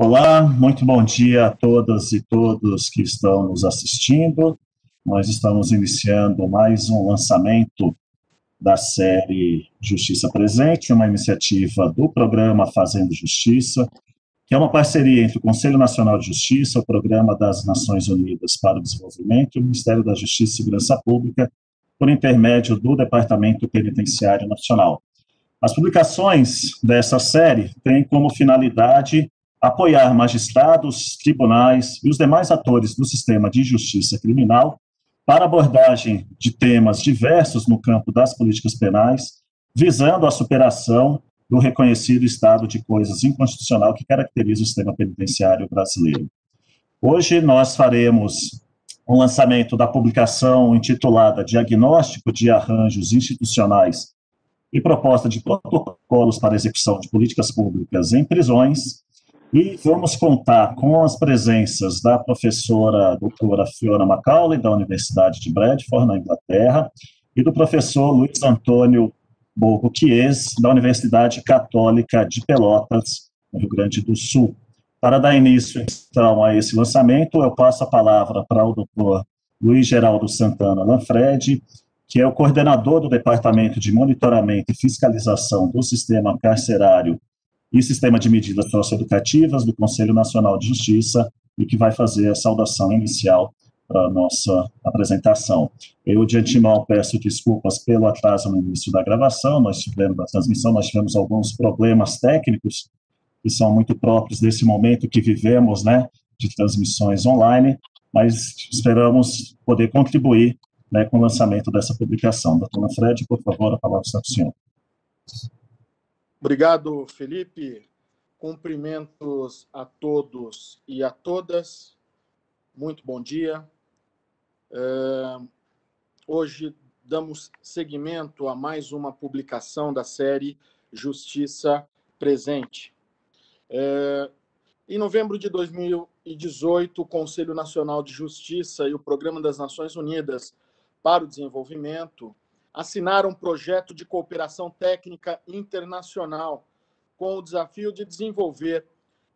Olá, muito bom dia a todas e todos que estão nos assistindo. Nós estamos iniciando mais um lançamento da série Justiça Presente, uma iniciativa do programa Fazendo Justiça, que é uma parceria entre o Conselho Nacional de Justiça, o Programa das Nações Unidas para o Desenvolvimento e o Ministério da Justiça e Segurança Pública, por intermédio do Departamento Penitenciário Nacional. As publicações dessa série têm como finalidade apoiar magistrados, tribunais e os demais atores do sistema de justiça criminal para abordagem de temas diversos no campo das políticas penais, visando a superação do reconhecido estado de coisas inconstitucional que caracteriza o sistema penitenciário brasileiro. Hoje nós faremos um lançamento da publicação intitulada Diagnóstico de Arranjos Institucionais e Proposta de Protocolos para Execução de Políticas Públicas em Prisões, e vamos contar com as presenças da professora doutora Fiona Macaulay, da Universidade de Bradford, na Inglaterra, e do professor Luiz Antônio Borgo Chies, da Universidade Católica de Pelotas, no Rio Grande do Sul. Para dar início, então, a esse lançamento, eu passo a palavra para o doutor Luiz Geraldo Santana Lanfredi, que é o coordenador do Departamento de Monitoramento e Fiscalização do Sistema Carcerário e Sistema de Medidas Socioeducativas do Conselho Nacional de Justiça, e que vai fazer a saudação inicial para a nossa apresentação. Eu, de antemão, peço desculpas pelo atraso no início da gravação, nós tivemos alguns problemas técnicos que são muito próprios desse momento que vivemos, né, de transmissões online, mas esperamos poder contribuir, né, com o lançamento dessa publicação. Doutor Lanfredi, por favor, a palavra está com o senhor. Obrigado, Felipe. Cumprimentos a todos e a todas. Muito bom dia. Hoje damos seguimento a mais uma publicação da série Justiça Presente. Em novembro de 2018, o Conselho Nacional de Justiça e o Programa das Nações Unidas para o Desenvolvimento assinaram um projeto de cooperação técnica internacional com o desafio de desenvolver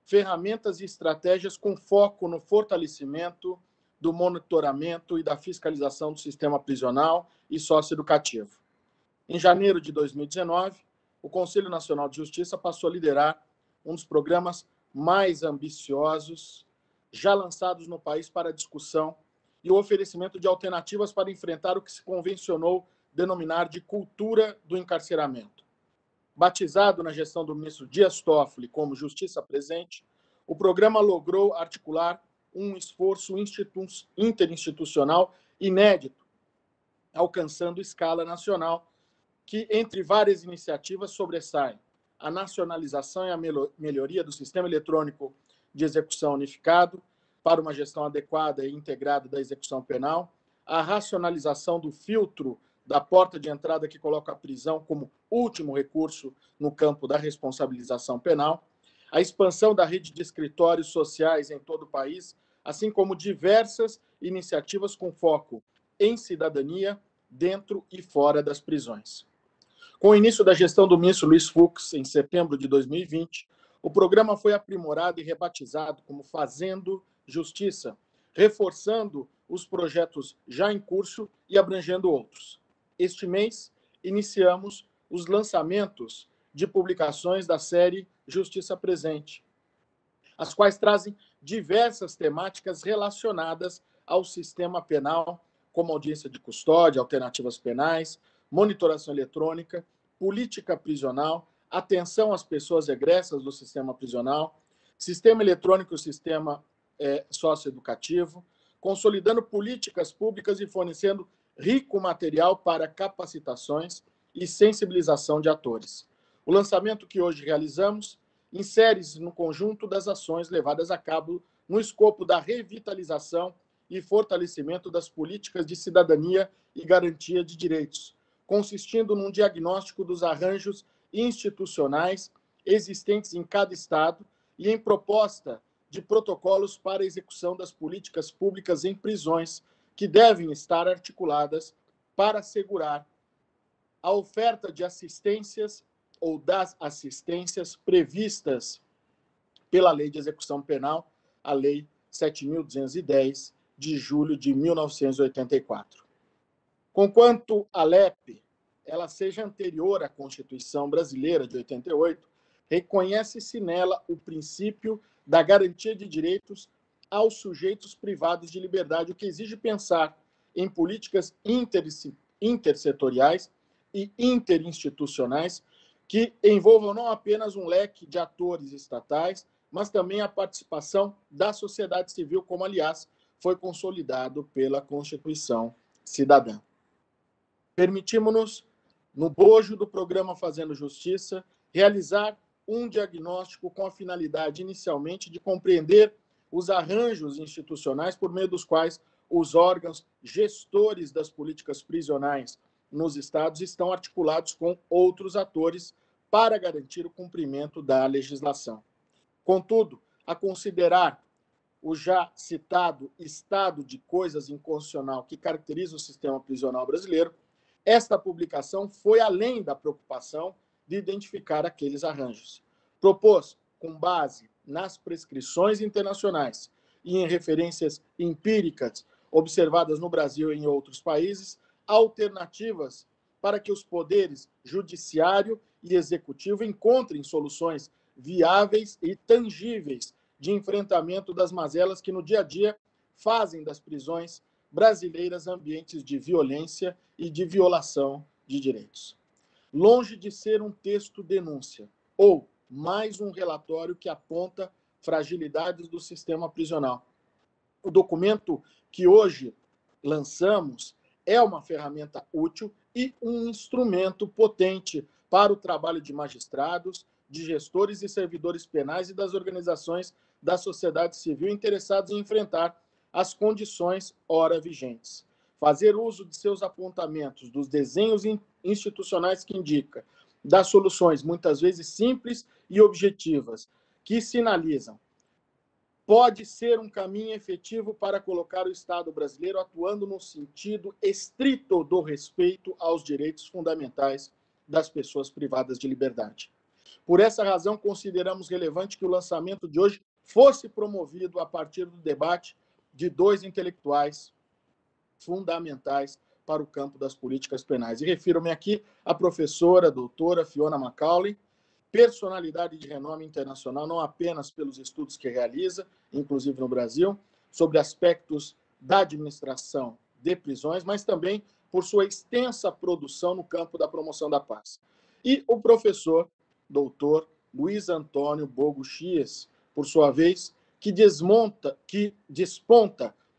ferramentas e estratégias com foco no fortalecimento do monitoramento e da fiscalização do sistema prisional e socioeducativo. Em janeiro de 2019, o Conselho Nacional de Justiça passou a liderar um dos programas mais ambiciosos já lançados no país para discussão e o oferecimento de alternativas para enfrentar o que se convencionou denominar de cultura do encarceramento. Batizado na gestão do ministro Dias Toffoli como Justiça Presente, o programa logrou articular um esforço interinstitucional inédito, alcançando escala nacional, que, entre várias iniciativas, sobressai a nacionalização e a melhoria do sistema eletrônico de execução unificado para uma gestão adequada e integrada da execução penal, a racionalização do filtro da porta de entrada que coloca a prisão como último recurso no campo da responsabilização penal, a expansão da rede de escritórios sociais em todo o país, assim como diversas iniciativas com foco em cidadania dentro e fora das prisões. Com o início da gestão do ministro Luiz Fux, em setembro de 2020, o programa foi aprimorado e rebatizado como Fazendo Justiça, reforçando os projetos já em curso e abrangendo outros. Este mês, iniciamos os lançamentos de publicações da série Justiça Presente, as quais trazem diversas temáticas relacionadas ao sistema penal, como audiência de custódia, alternativas penais, monitoração eletrônica, política prisional, atenção às pessoas egressas do sistema prisional, sistema eletrônico e sistema socioeducativo, consolidando políticas públicas e fornecendo rico material para capacitações e sensibilização de atores. O lançamento que hoje realizamos insere-se no conjunto das ações levadas a cabo no escopo da revitalização e fortalecimento das políticas de cidadania e garantia de direitos, consistindo num diagnóstico dos arranjos institucionais existentes em cada estado e em proposta de protocolos para a execução das políticas públicas em prisões, que devem estar articuladas para assegurar a oferta de assistências ou das assistências previstas pela Lei de Execução Penal, a Lei 7.210, de julho de 1984. Conquanto a LEP ela seja anterior à Constituição Brasileira de 88, reconhece-se nela o princípio da garantia de direitos aos sujeitos privados de liberdade, o que exige pensar em políticas intersetoriais e interinstitucionais que envolvam não apenas um leque de atores estatais, mas também a participação da sociedade civil, como, aliás, foi consolidado pela Constituição Cidadã. Permitimos-nos, no bojo do programa Fazendo Justiça, realizar um diagnóstico com a finalidade, inicialmente, de compreender os arranjos institucionais por meio dos quais os órgãos gestores das políticas prisionais nos estados estão articulados com outros atores para garantir o cumprimento da legislação. Contudo, a considerar o já citado estado de coisas inconstitucional que caracteriza o sistema prisional brasileiro, esta publicação foi além da preocupação de identificar aqueles arranjos. Propôs, com base nas prescrições internacionais e em referências empíricas observadas no Brasil e em outros países, alternativas para que os poderes judiciário e executivo encontrem soluções viáveis e tangíveis de enfrentamento das mazelas que no dia a dia fazem das prisões brasileiras ambientes de violência e de violação de direitos. Longe de ser um texto denúncia ou mais um relatório que aponta fragilidades do sistema prisional, o documento que hoje lançamos é uma ferramenta útil e um instrumento potente para o trabalho de magistrados, de gestores e servidores penais e das organizações da sociedade civil interessados em enfrentar as condições ora vigentes. Fazer uso de seus apontamentos, dos desenhos institucionais que indica, das soluções muitas vezes simples e objetivas, que sinalizam, pode ser um caminho efetivo para colocar o Estado brasileiro atuando no sentido estrito do respeito aos direitos fundamentais das pessoas privadas de liberdade. Por essa razão, consideramos relevante que o lançamento de hoje fosse promovido a partir do debate de dois intelectuais fundamentais para o campo das políticas penais. E refiro-me aqui à professora, doutora Fiona Macaulay, personalidade de renome internacional, não apenas pelos estudos que realiza, inclusive no Brasil, sobre aspectos da administração de prisões, mas também por sua extensa produção no campo da promoção da paz. E o professor, doutor Luiz Antônio Bogo Chies, por sua vez, que desponta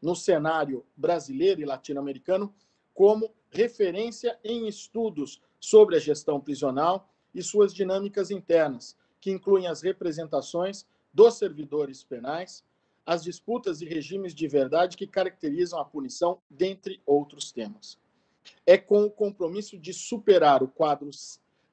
no cenário brasileiro e latino-americano como referência em estudos sobre a gestão prisional e suas dinâmicas internas, que incluem as representações dos servidores penais, as disputas e regimes de verdade que caracterizam a punição, dentre outros temas. É com o compromisso de superar o quadro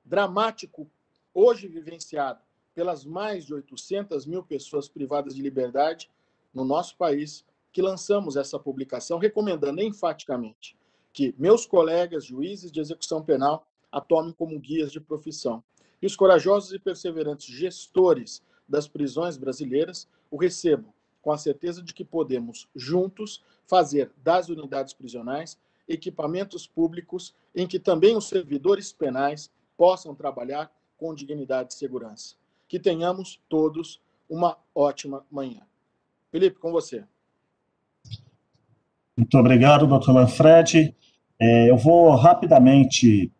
dramático hoje vivenciado pelas mais de 800 mil pessoas privadas de liberdade no nosso país, que lançamos essa publicação, recomendando enfaticamente que meus colegas juízes de execução penal a tomem como guias de profissão. E os corajosos e perseverantes gestores das prisões brasileiras o recebam com a certeza de que podemos, juntos, fazer das unidades prisionais equipamentos públicos em que também os servidores penais possam trabalhar com dignidade e segurança. Que tenhamos todos uma ótima manhã. Felipe, com você. Muito obrigado, doutor Lanfredi. Eu vou rapidamente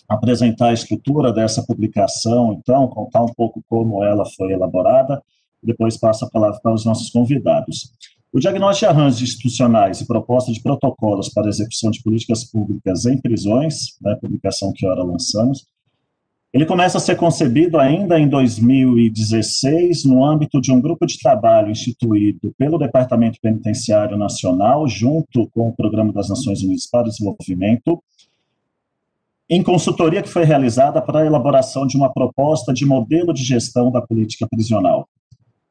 apresentar a estrutura dessa publicação, então, contar um pouco como ela foi elaborada, e depois passo a palavra para os nossos convidados. O diagnóstico de arranjos institucionais e proposta de protocolos para a execução de políticas públicas em prisões, né, publicação que ora lançamos, ele começa a ser concebido ainda em 2016, no âmbito de um grupo de trabalho instituído pelo Departamento Penitenciário Nacional, junto com o Programa das Nações Unidas para o Desenvolvimento, em consultoria que foi realizada para a elaboração de uma proposta de modelo de gestão da política prisional.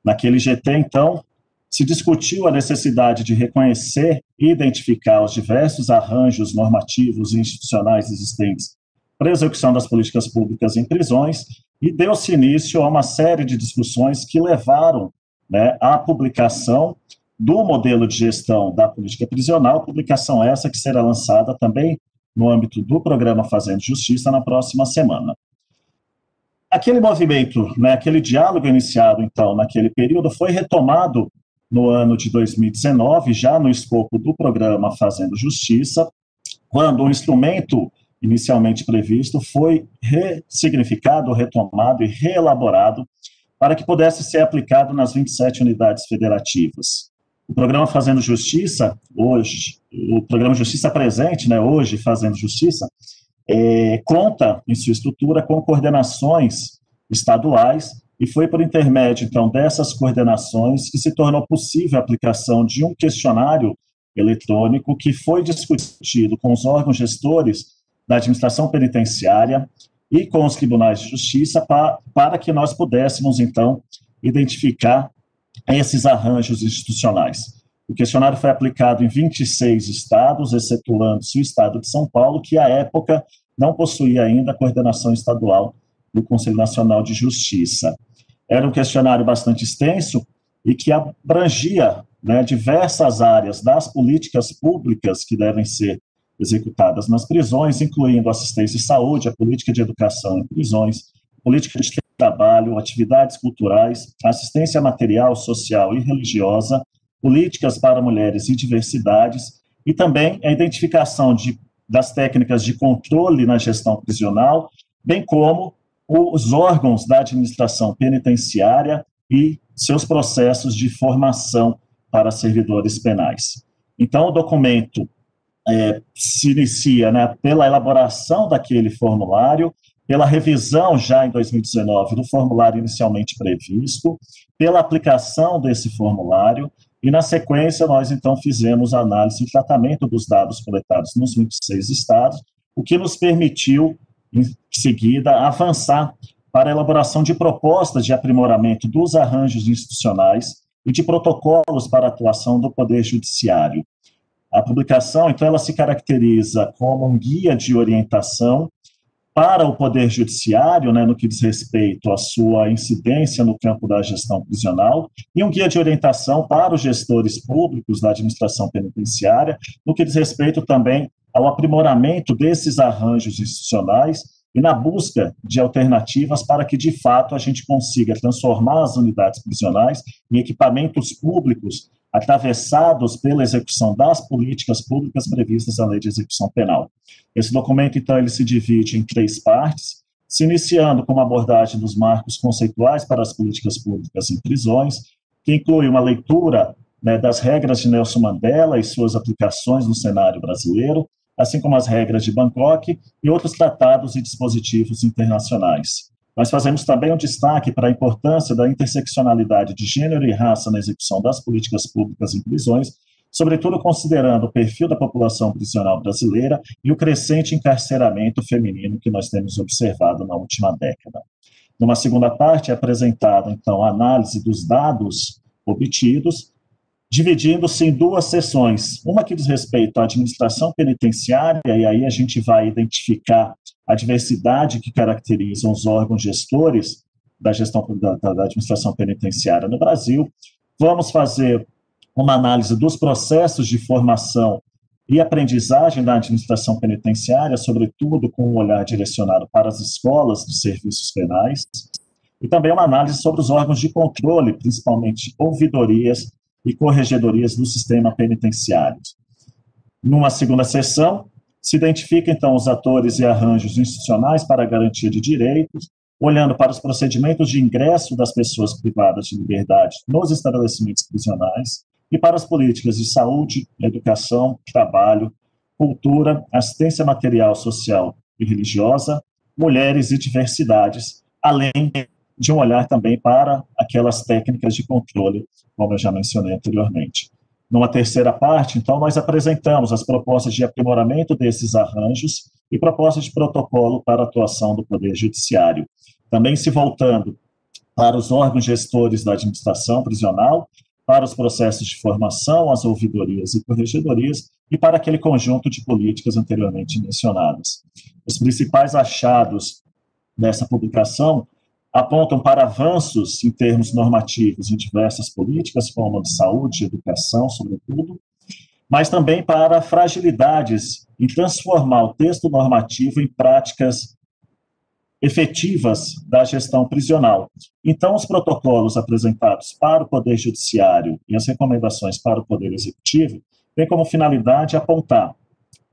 Naquele GT, então, se discutiu a necessidade de reconhecer e identificar os diversos arranjos normativos e institucionais existentes para a execução das políticas públicas em prisões e deu-se início a uma série de discussões que levaram, né, à publicação do modelo de gestão da política prisional, publicação essa que será lançada também no âmbito do programa Fazendo Justiça na próxima semana. Aquele movimento, né, aquele diálogo iniciado, então, naquele período, foi retomado no ano de 2019, já no escopo do programa Fazendo Justiça, quando o instrumento inicialmente previsto foi ressignificado, retomado e reelaborado para que pudesse ser aplicado nas 27 unidades federativas. O programa Fazendo Justiça, hoje, o programa Justiça Presente, né, hoje Fazendo Justiça, conta em sua estrutura com coordenações estaduais e foi por intermédio, então, dessas coordenações que se tornou possível a aplicação de um questionário eletrônico que foi discutido com os órgãos gestores da administração penitenciária e com os tribunais de justiça para que nós pudéssemos, então, identificar esses arranjos institucionais. O questionário foi aplicado em 26 estados, excetuando-se o estado de São Paulo, que, à época, não possuía ainda a coordenação estadual do Conselho Nacional de Justiça. Era um questionário bastante extenso e que abrangia, né, diversas áreas das políticas públicas que devem ser executadas nas prisões, incluindo assistência e saúde, a política de educação em prisões, política de trabalho, atividades culturais, assistência material, social e religiosa, políticas para mulheres e diversidades, e também a identificação das técnicas de controle na gestão prisional, bem como os órgãos da administração penitenciária e seus processos de formação para servidores penais. Então, o documento se inicia, né, pela elaboração daquele formulário, pela revisão já em 2019 do formulário inicialmente previsto, pela aplicação desse formulário, e na sequência nós então fizemos a análise e tratamento dos dados coletados nos 26 estados, o que nos permitiu, em seguida, avançar para a elaboração de propostas de aprimoramento dos arranjos institucionais e de protocolos para a atuação do Poder Judiciário. A publicação, então, ela se caracteriza como um guia de orientação para o Poder Judiciário, né, no que diz respeito à sua incidência no campo da gestão prisional, e um guia de orientação para os gestores públicos da administração penitenciária, no que diz respeito também ao aprimoramento desses arranjos institucionais e na busca de alternativas para que, de fato, a gente consiga transformar as unidades prisionais em equipamentos públicos atravessados pela execução das políticas públicas previstas na Lei de Execução Penal. Esse documento, então, ele se divide em 3 partes, se iniciando com uma abordagem dos marcos conceituais para as políticas públicas em prisões, que inclui uma leitura, né, das regras de Nelson Mandela e suas aplicações no cenário brasileiro, assim como as regras de Bangkok e outros tratados e dispositivos internacionais. Nós fazemos também um destaque para a importância da interseccionalidade de gênero e raça na execução das políticas públicas em prisões, sobretudo considerando o perfil da população prisional brasileira e o crescente encarceramento feminino que nós temos observado na última década. Numa segunda parte, é apresentada, então, a análise dos dados obtidos, dividindo-se em 2 seções. Uma que diz respeito à administração penitenciária, e aí a gente vai identificar a diversidade que caracteriza os órgãos gestores da gestão da administração penitenciária no Brasil. Vamos fazer uma análise dos processos de formação e aprendizagem da administração penitenciária, sobretudo com um olhar direcionado para as escolas de serviços penais, e também uma análise sobre os órgãos de controle, principalmente ouvidorias e corregedorias do sistema penitenciário. Numa segunda sessão, se identifica, então, os atores e arranjos institucionais para a garantia de direitos, olhando para os procedimentos de ingresso das pessoas privadas de liberdade nos estabelecimentos prisionais e para as políticas de saúde, educação, trabalho, cultura, assistência material, social e religiosa, mulheres e diversidades, além de um olhar também para aquelas técnicas de controle, como eu já mencionei anteriormente. Numa terceira parte, então, nós apresentamos as propostas de aprimoramento desses arranjos e propostas de protocolo para a atuação do Poder Judiciário. Também se voltando para os órgãos gestores da administração prisional, para os processos de formação, as ouvidorias e corregedorias, e para aquele conjunto de políticas anteriormente mencionadas. Os principais achados dessa publicação apontam para avanços em termos normativos em diversas políticas, como a de saúde, educação, sobretudo, mas também para fragilidades em transformar o texto normativo em práticas efetivas da gestão prisional. Então, os protocolos apresentados para o Poder Judiciário e as recomendações para o Poder Executivo têm como finalidade apontar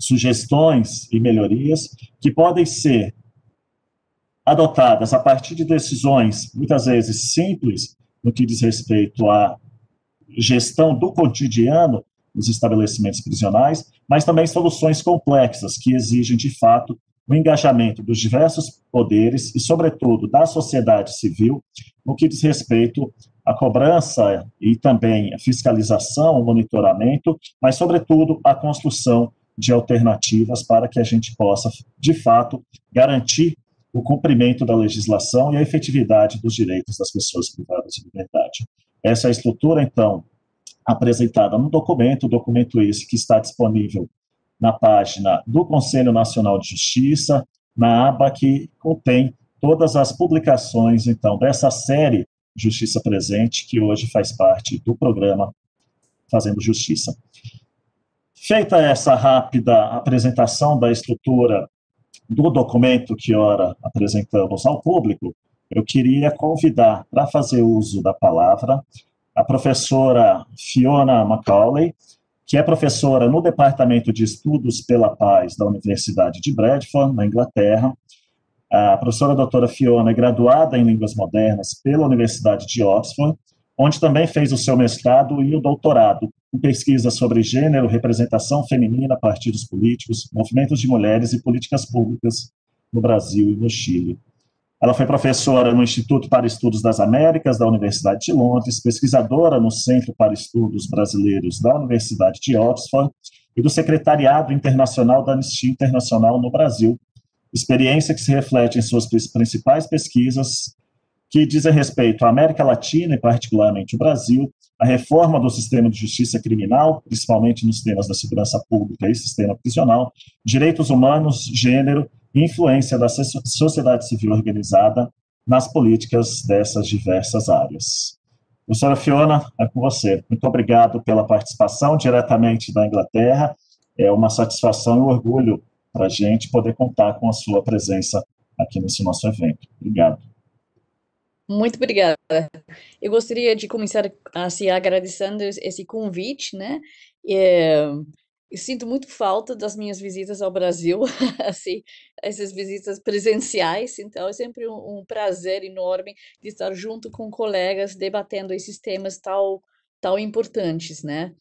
sugestões e melhorias que podem ser adotadas a partir de decisões, muitas vezes simples, no que diz respeito à gestão do cotidiano nos estabelecimentos prisionais, mas também soluções complexas que exigem, de fato, o engajamento dos diversos poderes e, sobretudo, da sociedade civil, no que diz respeito à cobrança e também à fiscalização, o monitoramento, mas, sobretudo, à construção de alternativas para que a gente possa, de fato, garantir o cumprimento da legislação e a efetividade dos direitos das pessoas privadas de liberdade. Essa é a estrutura, então, apresentada no documento esse que está disponível na página do Conselho Nacional de Justiça, na aba que contém todas as publicações, então, dessa série Justiça Presente, que hoje faz parte do programa Fazendo Justiça. Feita essa rápida apresentação da estrutura do documento que ora apresentamos ao público, eu queria convidar para fazer uso da palavra a professora Fiona Macaulay, que é professora no Departamento de Estudos pela Paz da Universidade de Bradford, na Inglaterra. A professora doutora Fiona é graduada em Línguas Modernas pela Universidade de Oxford, onde também fez o seu mestrado e o doutorado em pesquisa sobre gênero, representação feminina, partidos políticos, movimentos de mulheres e políticas públicas no Brasil e no Chile. Ela foi professora no Instituto para Estudos das Américas da Universidade de Londres, pesquisadora no Centro para Estudos Brasileiros da Universidade de Oxford e do Secretariado Internacional da Anistia Internacional no Brasil, experiência que se reflete em suas principais pesquisas que dizem respeito à América Latina e particularmente o Brasil, a reforma do sistema de justiça criminal, principalmente nos temas da segurança pública e sistema prisional, direitos humanos, gênero e influência da sociedade civil organizada nas políticas dessas diversas áreas. Professora Fiona, é com você. Muito obrigado pela participação diretamente da Inglaterra. É uma satisfação e um orgulho para a gente poder contar com a sua presença aqui nesse nosso evento. Obrigado. Muito obrigada. Eu gostaria de começar assim, agradecendo esse convite, né? Eu sinto muito falta das minhas visitas ao Brasil, assim, essas visitas presenciais, então é sempre um prazer enorme de estar junto com colegas debatendo esses temas tão importantes, né?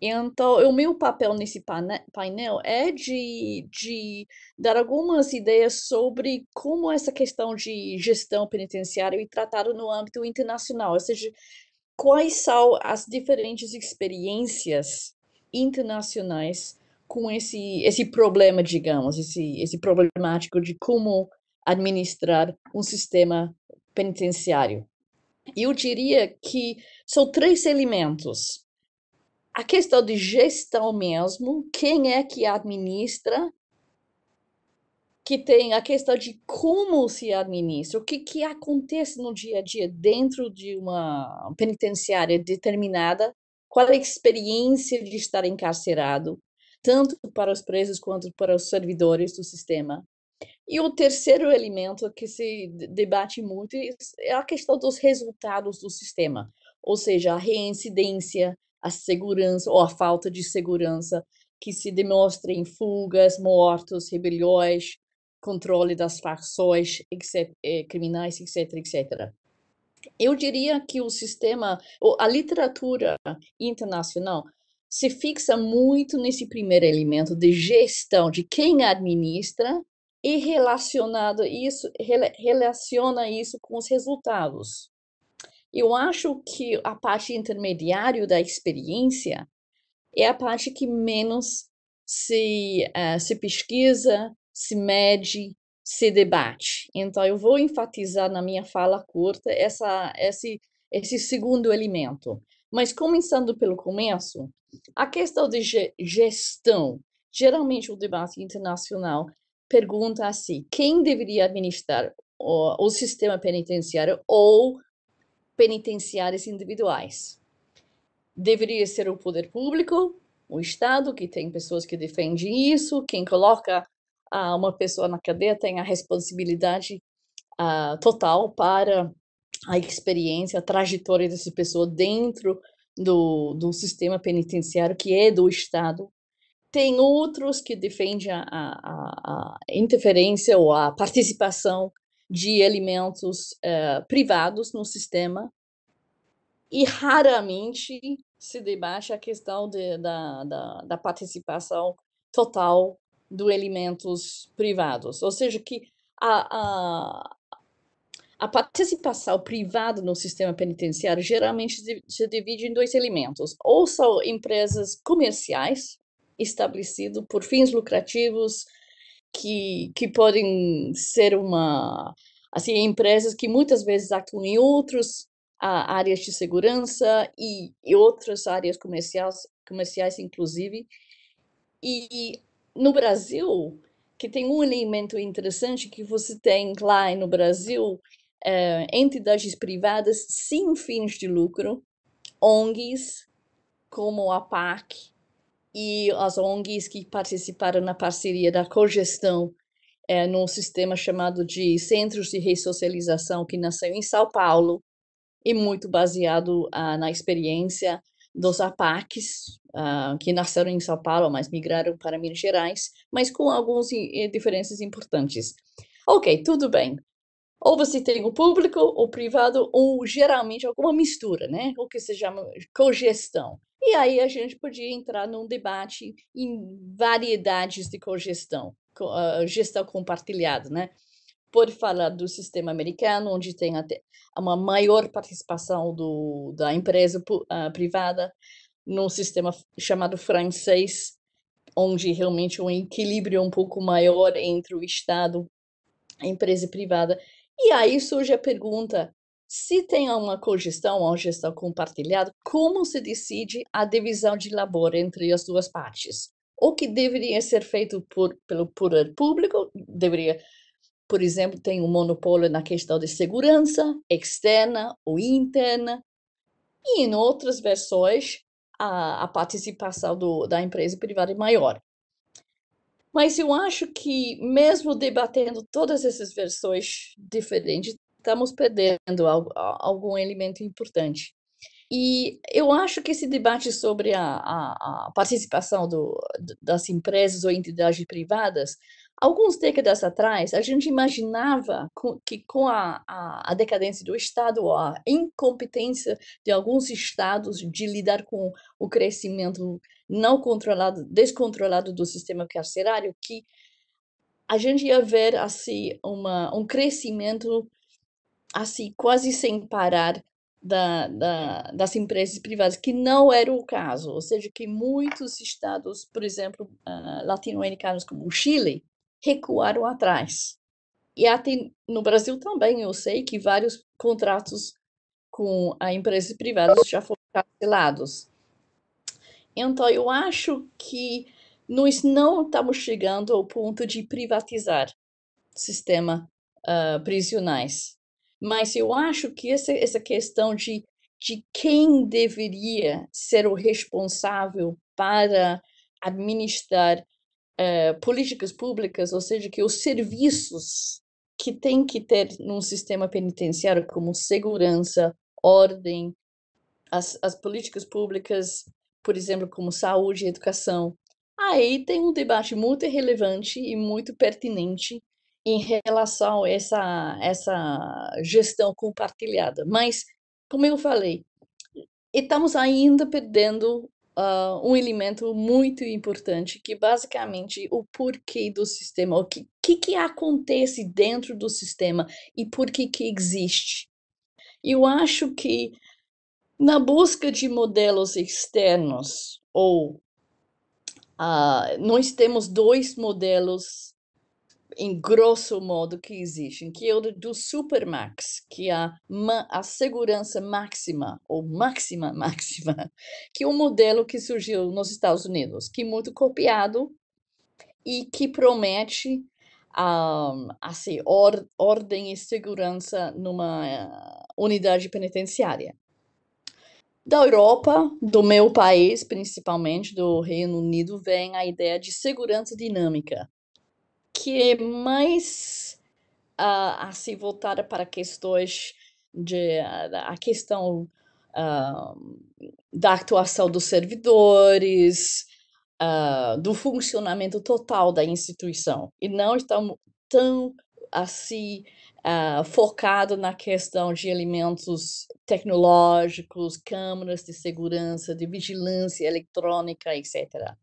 Então, o meu papel nesse painel é de dar algumas ideias sobre como essa questão de gestão penitenciária é tratada no âmbito internacional, ou seja, quais são as diferentes experiências internacionais com esse problema, digamos, esse problemático de como administrar um sistema penitenciário. Eu diria que são 3 elementos. A questão de gestão mesmo, quem é que administra, que tem a questão de como se administra, o que acontece no dia a dia dentro de uma penitenciária determinada, qual é a experiência de estar encarcerado, tanto para os presos quanto para os servidores do sistema. E o terceiro elemento que se debate muito é a questão dos resultados do sistema, ou seja, a reincidência, a segurança ou a falta de segurança que se demonstra em fugas, mortos, rebeliões, controle das facções criminais, etc, etc. Eu diria que o sistema, a literatura internacional se fixa muito nesse primeiro elemento de gestão, de quem administra, e relaciona isso com os resultados. Eu acho que a parte intermediária da experiência é a parte que menos se pesquisa, se mede, se debate. Então, eu vou enfatizar na minha fala curta esse segundo elemento. Mas, começando pelo começo, a questão de gestão. Geralmente, o debate internacional pergunta assim: quem deveria administrar? o sistema penitenciário ou penitenciários individuais. Deveria ser o poder público, o Estado, que tem pessoas que defendem isso, quem coloca uma pessoa na cadeia tem a responsabilidade total para a experiência, a trajetória dessa pessoa dentro do sistema penitenciário, que é do Estado. Tem outros que defendem a interferência ou a participação de elementos privados no sistema, e raramente se debate a questão da participação total dos elementos privados. Ou seja, que a participação privada no sistema penitenciário geralmente se divide em dois elementos. Ou são empresas comerciais, estabelecidas por fins lucrativos, que podem ser assim, empresas que muitas vezes atuam em outras áreas de segurança e outras áreas comerciais inclusive. E no Brasil, que tem um elemento interessante que você tem lá no Brasil, entidades privadas sem fins de lucro, ONGs, como a PAC, e as ONGs que participaram na parceria da cogestão num sistema chamado de Centros de Ressocialização, que nasceu em São Paulo, e muito baseado na experiência dos APACs, que nasceram em São Paulo, mas migraram para Minas Gerais, mas com algumas diferenças importantes. Ok, tudo bem. Ou você tem o público, o privado, ou geralmente alguma mistura, né? O que se chama cogestão. E aí a gente podia entrar num debate em variedades de cogestão, gestão compartilhada, né? Pode falar do sistema americano, onde tem até uma maior participação da empresa privada, num sistema chamado francês, onde realmente um equilíbrio um pouco maior entre o Estado e a empresa privada. E aí surge a pergunta, se tem uma cogestão ou uma gestão compartilhada, como se decide a divisão de labor entre as duas partes? O que deveria ser feito pelo poder público deveria, por exemplo, tem um monopólio na questão de segurança externa ou interna, e em outras versões a participação da empresa privada é maior. Mas eu acho que, mesmo debatendo todas essas versões diferentes, estamos perdendo algum elemento importante. E eu acho que esse debate sobre a participação das empresas ou entidades privadas, algumas décadas atrás, a gente imaginava que com a decadência do Estado, ou a incompetência de alguns estados de lidar com o crescimento não controlado, descontrolado do sistema carcerário, que a gente ia ver assim um crescimento assim quase sem parar das empresas privadas, que não era o caso. Ou seja, que muitos estados, por exemplo, latino-americanos como o Chile, recuaram atrás. E até no Brasil também, eu sei que vários contratos com a empresas privadas já foram cancelados. Então, eu acho que nós não estamos chegando ao ponto de privatizar sistema prisionais. Mas eu acho que essa questão de quem deveria ser o responsável para administrar políticas públicas, ou seja, que os serviços que tem que ter num sistema penitenciário, como segurança, ordem, as políticas públicas, por exemplo, como saúde e educação. Aí tem um debate muito relevante e muito pertinente em relação a essa gestão compartilhada. Mas, como eu falei, estamos ainda perdendo um elemento muito importante, que basicamente o porquê do sistema, o que acontece dentro do sistema e por que existe. Eu acho que na busca de modelos externos, ou nós temos dois modelos, em grosso modo, que existem, que é o do Supermax, que é a segurança máxima, ou máxima, que é um modelo que surgiu nos Estados Unidos, que é muito copiado e que promete assim, ordem e segurança numa unidade penitenciária. Da Europa, do meu país, principalmente do Reino Unido, vem a ideia de segurança dinâmica, que é mais assim voltada para questões a questão da atuação dos servidores, do funcionamento total da instituição, e não tão assim focado na questão de elementos tecnológicos, câmeras de segurança, de vigilância eletrônica, etc.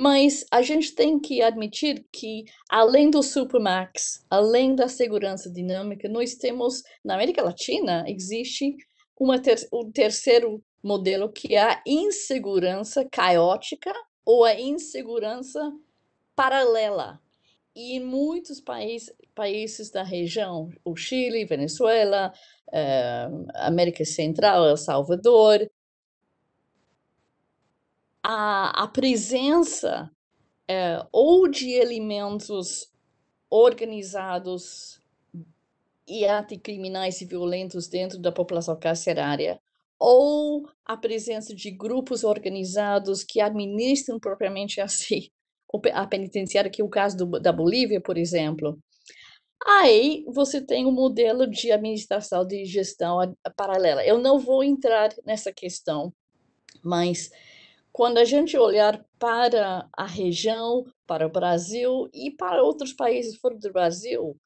Mas a gente tem que admitir que, além do Supermax, além da segurança dinâmica, nós temos, na América Latina, existe um terceiro modelo, que é a insegurança caótica ou a insegurança paralela. E em muitos países da região, o Chile, Venezuela, América Central, El Salvador, a presença ou de elementos organizados e anticriminais e violentos dentro da população carcerária, ou a presença de grupos organizados que administram propriamente assim a penitenciária, que é o caso da Bolívia, por exemplo. Aí você tem um modelo de administração de gestão paralela. Eu não vou entrar nessa questão, mas quando a gente olhar para a região, para o Brasil e para outros países fora do Brasil,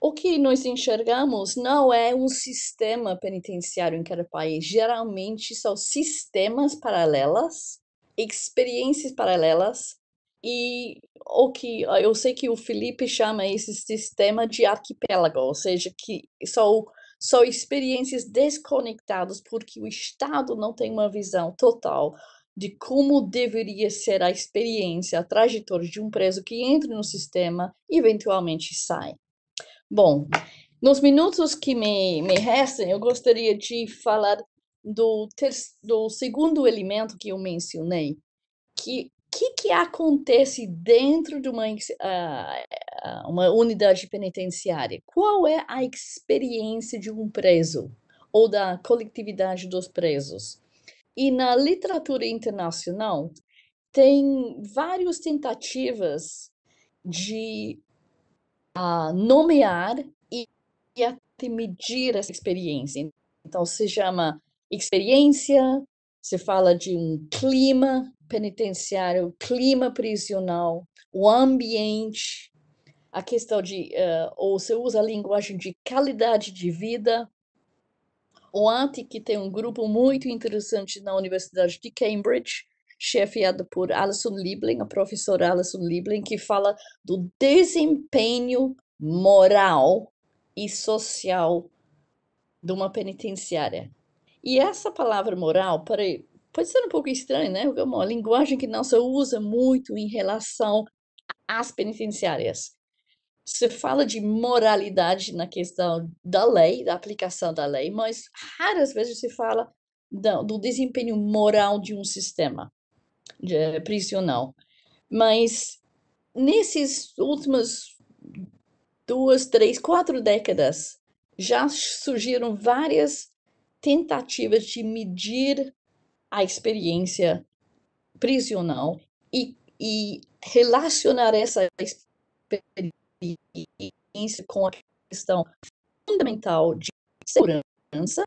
o que nós enxergamos não é um sistema penitenciário em cada país. Geralmente são sistemas paralelos, experiências paralelas, e o que eu sei que o Felipe chama esse sistema de arquipélago, ou seja, que são experiências desconectadas porque o Estado não tem uma visão total de como deveria ser a experiência, a trajetória de um preso que entra no sistema e eventualmente sai. Bom, nos minutos que me restam, eu gostaria de falar do segundo elemento que eu mencionei, que acontece dentro de uma unidade penitenciária? Qual é a experiência de um preso ou da coletividade dos presos? E na literatura internacional, tem várias tentativas de nomear e até medir essa experiência. Então, se chama experiência, se fala de um clima penitenciário, clima prisional, o ambiente, a questão ou se usa a linguagem de qualidade de vida. O ANTI, que tem um grupo muito interessante na Universidade de Cambridge, chefiado por Alison Liebling, a professora Alison Liebling, que fala do desempenho moral e social de uma penitenciária. E essa palavra moral pode ser um pouco estranha, né? É uma linguagem que não se usa muito em relação às penitenciárias. Se fala de moralidade na questão da lei, da aplicação da lei, mas raras vezes se fala do desempenho moral de um sistema prisional. Mas nesses últimos 2, 3, 4 décadas, já surgiram várias tentativas de medir a experiência prisional e relacionar essa experiência com a questão fundamental de segurança,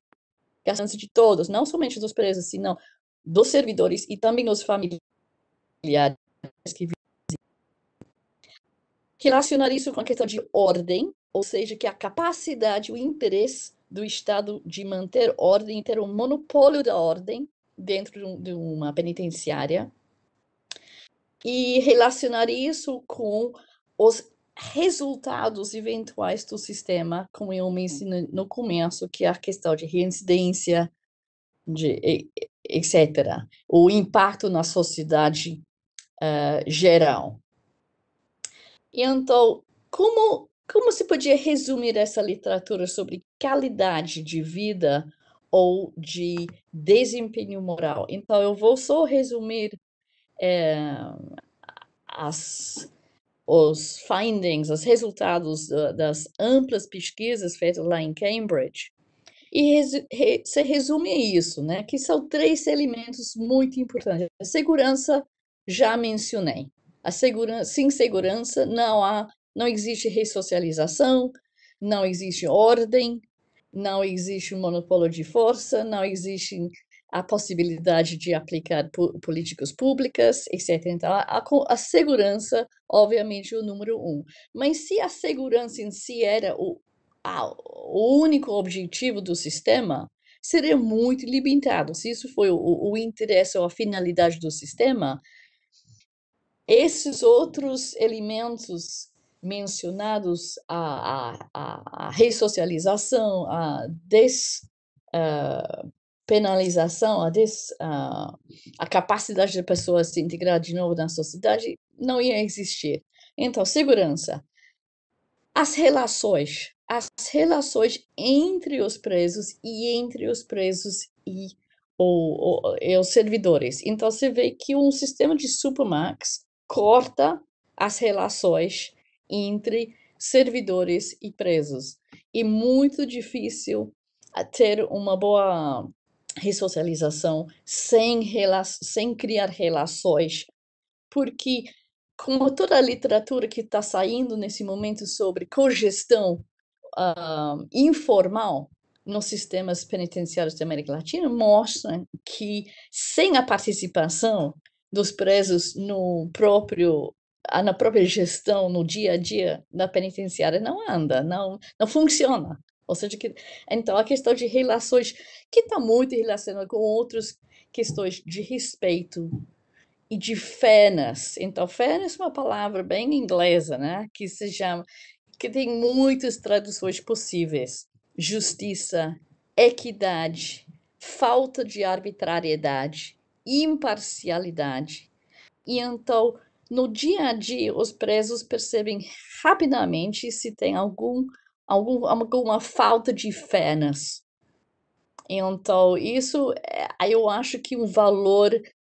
que é a segurança de todos, não somente dos presos, senão dos servidores e também dos familiares que relacionar isso com a questão de ordem, ou seja, que a capacidade, o interesse do Estado de manter ordem, ter um monopólio da ordem dentro de uma penitenciária, e relacionar isso com os resultados eventuais do sistema, como eu mencionei no começo, que é a questão de reincidência, etc. O impacto na sociedade geral. E então, como se podia resumir essa literatura sobre qualidade de vida ou de desempenho moral? Então, eu vou só resumir as os findings, os resultados das amplas pesquisas feitas lá em Cambridge, e se resume a isso, né? Que são 3 elementos muito importantes. A segurança, já mencionei. Sem segurança não existe ressocialização, não existe ordem, não existe um monopólio de força, não existe a possibilidade de aplicar políticas públicas, etc. Então, a segurança, obviamente, é o número 1. Mas se a segurança em si era o único objetivo do sistema, seria muito limitado. Se isso foi o interesse ou a finalidade do sistema, esses outros elementos mencionados, a ressocialização, a penalização, a capacidade das pessoas se integrar de novo na sociedade, não ia existir. Então, segurança. As relações entre os presos e os servidores. Então, você vê que um sistema de Supermax corta as relações entre servidores e presos. É muito difícil ter uma boa ressocialização sem criar relações, porque como toda a literatura que está saindo nesse momento sobre cogestão informal nos sistemas penitenciários da América Latina, mostra que sem a participação dos presos na própria gestão, no dia a dia da penitenciária, não anda, não funciona. Ou seja, então a questão de relações, que está muito relacionada com outras questões de respeito e de fairness. Então, fairness é uma palavra bem inglesa, né? Que tem muitas traduções possíveis. Justiça, equidade, falta de arbitrariedade, imparcialidade. E então, no dia a dia, os presos percebem rapidamente se tem alguma falta de fairness. Então, isso eu acho que um valor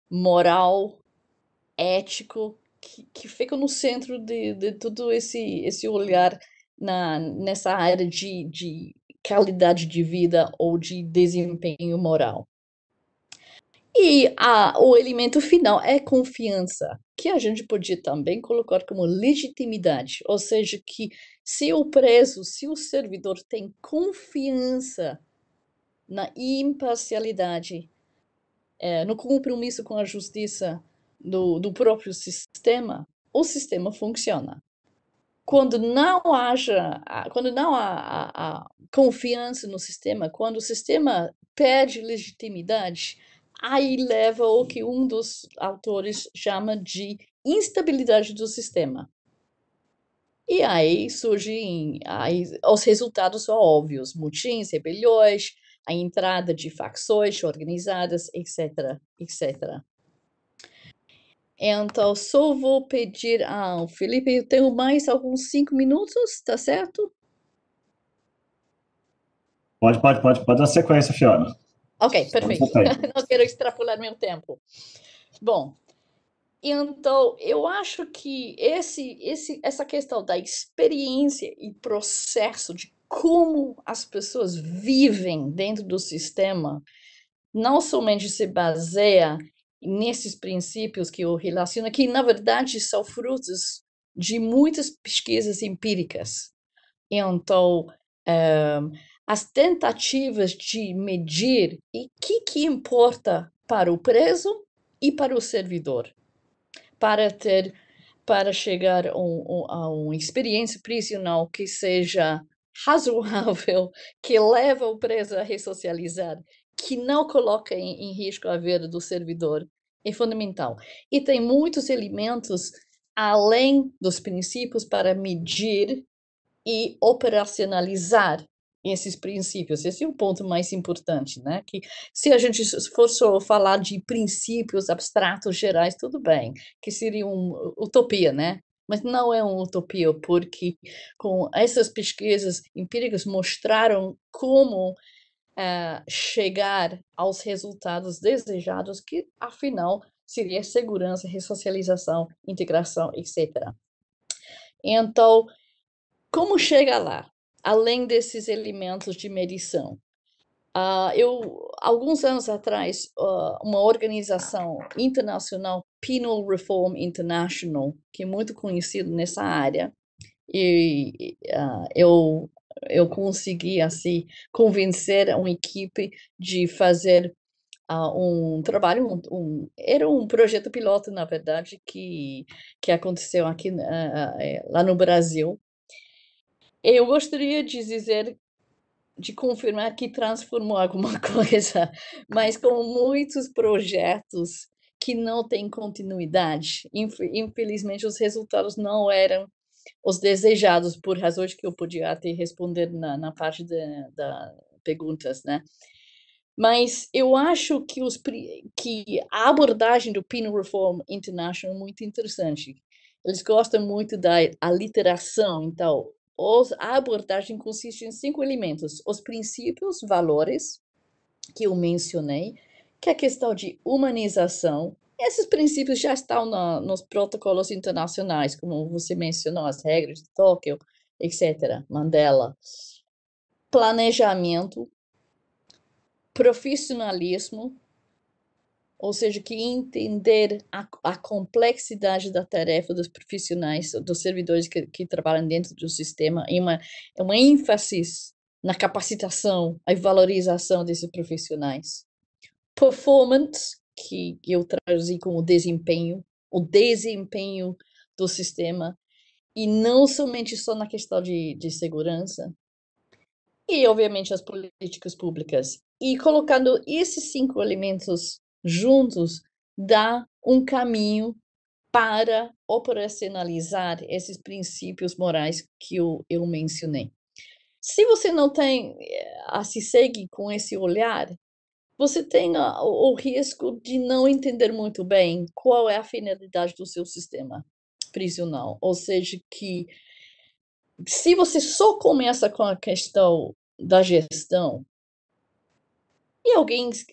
moral, ético, que fica no centro de todo esse olhar nessa área de qualidade de vida ou de desempenho moral. E o elemento final é confiança, que a gente podia também colocar como legitimidade, ou seja, que se o servidor tem confiança na imparcialidade, no compromisso com a justiça do próprio sistema, o sistema funciona. Quando não há a confiança no sistema, quando o sistema perde legitimidade, aí leva ao que um dos autores chama de instabilidade do sistema. E aí os resultados são óbvios: motins, rebeliões, a entrada de facções organizadas, etc, etc. Então, só vou pedir ao Felipe, eu tenho mais alguns 5 minutos, tá certo? Pode dar sequência, Fiona. Ok, perfeito. Não quero extrapolar meu tempo. Bom, então, eu acho que essa questão da experiência e processo de como as pessoas vivem dentro do sistema não somente se baseia nesses princípios que eu relaciono, que na verdade são frutos de muitas pesquisas empíricas. Então, as tentativas de medir o que importa para o preso e para o servidor, para chegar a uma experiência prisional que seja razoável, que leva o preso a ressocializar, que não coloca em risco a vida do servidor, é fundamental. E tem muitos elementos além dos princípios para medir e operacionalizar esses princípios. Esse é o ponto mais importante, né? Que se a gente for só falar de princípios abstratos gerais, tudo bem, que seria uma utopia, né? Mas não é uma utopia, porque com essas pesquisas empíricas mostraram como chegar aos resultados desejados, que afinal seria segurança, ressocialização, integração, etc. Então, como chega lá? Além desses elementos de medição. Alguns anos atrás, uma organização internacional, Penal Reform International, que é muito conhecido nessa área, e eu consegui assim convencer uma equipe de fazer um trabalho, era um projeto piloto, na verdade, que aconteceu aqui lá no Brasil. Eu gostaria de dizer, de confirmar que transformou alguma coisa, mas com muitos projetos que não têm continuidade. Infelizmente, os resultados não eram os desejados, por razões que eu podia até responder na parte da perguntas, né? Mas eu acho que a abordagem do Penal Reform International é muito interessante. Eles gostam muito da literação, então a abordagem consiste em 5 elementos: os princípios, valores, que eu mencionei, que é a questão de humanização. Esses princípios já estão nos protocolos internacionais, como você mencionou, as regras de Tóquio, etc., Mandela. Planejamento, profissionalismo, ou seja, que entender a complexidade da tarefa dos profissionais, dos servidores que trabalham dentro do sistema, e uma ênfase na capacitação e valorização desses profissionais. Performance, que eu traduzi como desempenho, o desempenho do sistema, e não somente só na questão de segurança, e, obviamente, as políticas públicas. E colocando esses 5 elementos juntos, dá um caminho para operacionalizar esses princípios morais que eu mencionei. Se você não tem, se segue com esse olhar, você tem o risco de não entender muito bem qual é a finalidade do seu sistema prisional. Ou seja, que se você só começa com a questão da gestão, e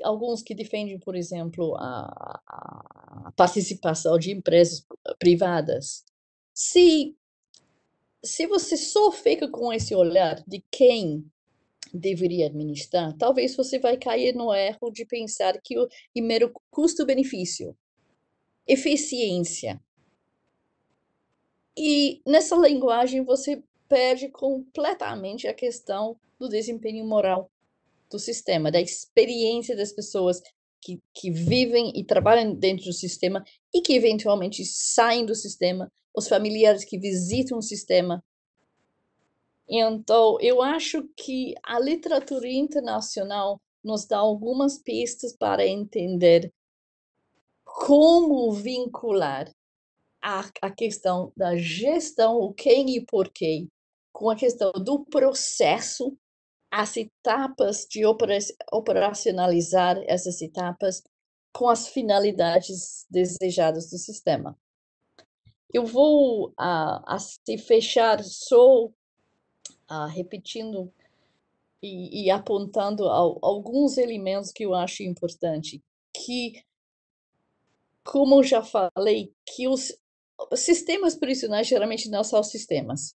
alguns que defendem, por exemplo, a participação de empresas privadas, se você só fica com esse olhar de quem deveria administrar, talvez você vai cair no erro de pensar que o primeiro custo-benefício, eficiência. E nessa linguagem você perde completamente a questão do desempenho moral do sistema, da experiência das pessoas que vivem e trabalham dentro do sistema e que eventualmente saem do sistema, os familiares que visitam o sistema. Então, eu acho que a literatura internacional nos dá algumas pistas para entender como vincular a questão da gestão, o quem e porquê, com a questão do processo, as etapas de operacionalizar essas etapas com as finalidades desejadas do sistema. Eu vou se fechar só repetindo e apontando alguns elementos que eu acho importante, que, como eu já falei, que os sistemas prisionais geralmente não são sistemas.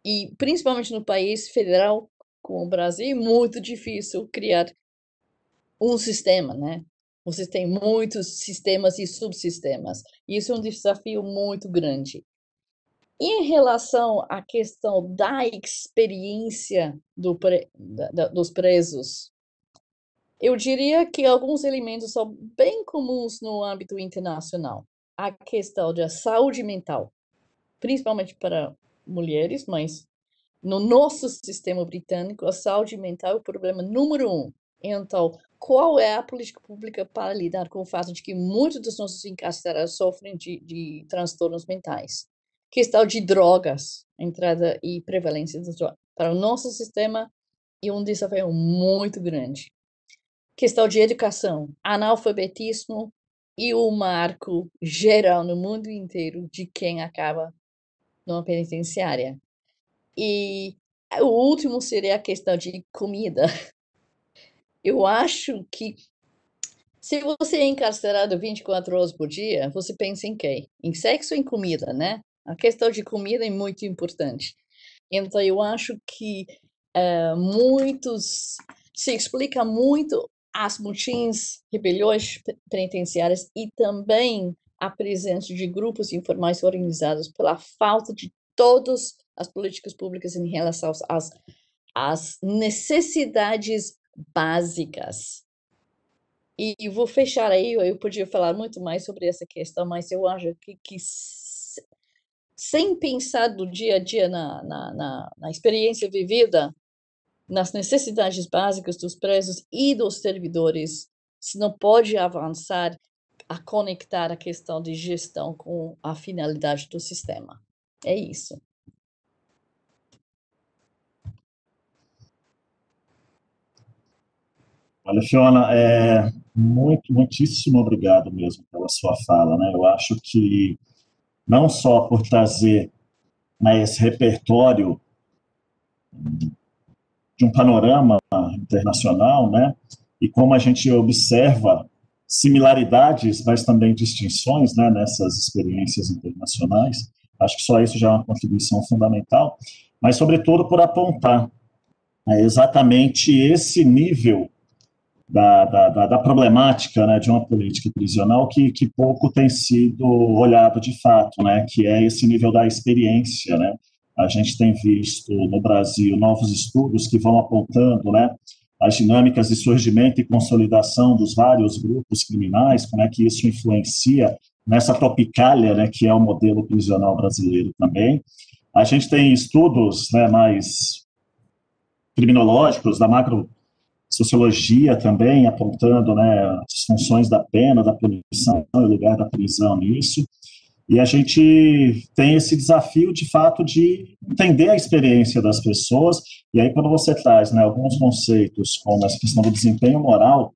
E, principalmente no país federal, como o Brasil, é muito difícil criar um sistema, né? Você tem muitos sistemas e subsistemas. E isso é um desafio muito grande. E em relação à questão da experiência dos presos, eu diria que alguns elementos são bem comuns no âmbito internacional. A questão da saúde mental, principalmente para mulheres, mas no nosso sistema britânico, a saúde mental é o problema número 1. Então, qual é a política pública para lidar com o fato de que muitos dos nossos encarcerados sofrem de transtornos mentais? Questão de drogas, entrada e prevalência das drogas. Para o nosso sistema, é um desafio muito grande. Questão de educação, analfabetismo e o marco geral no mundo inteiro de quem acaba numa penitenciária. E o último seria a questão de comida. Eu acho que se você é encarcerado 24 horas por dia, você pensa em quê? Em sexo e em comida, né? A questão de comida é muito importante. Então, eu acho que se explica muito as motins, rebeliões penitenciárias e também a presença de grupos informais organizados pela falta de todas as políticas públicas em relação às necessidades básicas. E vou fechar aí, eu podia falar muito mais sobre essa questão, mas eu acho que sem pensar do dia a dia na experiência vivida, nas necessidades básicas dos presos e dos servidores, se não pode avançar a conectar a questão de gestão com a finalidade do sistema. É isso. Olha, Fiona, muitíssimo obrigado mesmo pela sua fala, né? Eu acho que não só por trazer, né, esse repertório de um panorama internacional, né, e como a gente observa similaridades, mas também distinções, né, nessas experiências internacionais, acho que só isso já é uma contribuição fundamental, mas sobretudo por apontar, né, exatamente esse nível da problemática, né, de uma política prisional que pouco tem sido olhado de fato, né, que é esse nível da experiência, né. A gente tem visto no Brasil novos estudos que vão apontando, né, as dinâmicas de surgimento e consolidação dos vários grupos criminais, como é que isso influencia nessa tropicália, né, que é o modelo prisional brasileiro também. A gente tem estudos, né, mais criminológicos da macrosociologia também, apontando, né, as funções da pena, da punição e o lugar da prisão nisso. E a gente tem esse desafio, de fato, de entender a experiência das pessoas. E aí, quando você traz, né, alguns conceitos, como essa questão do desempenho moral,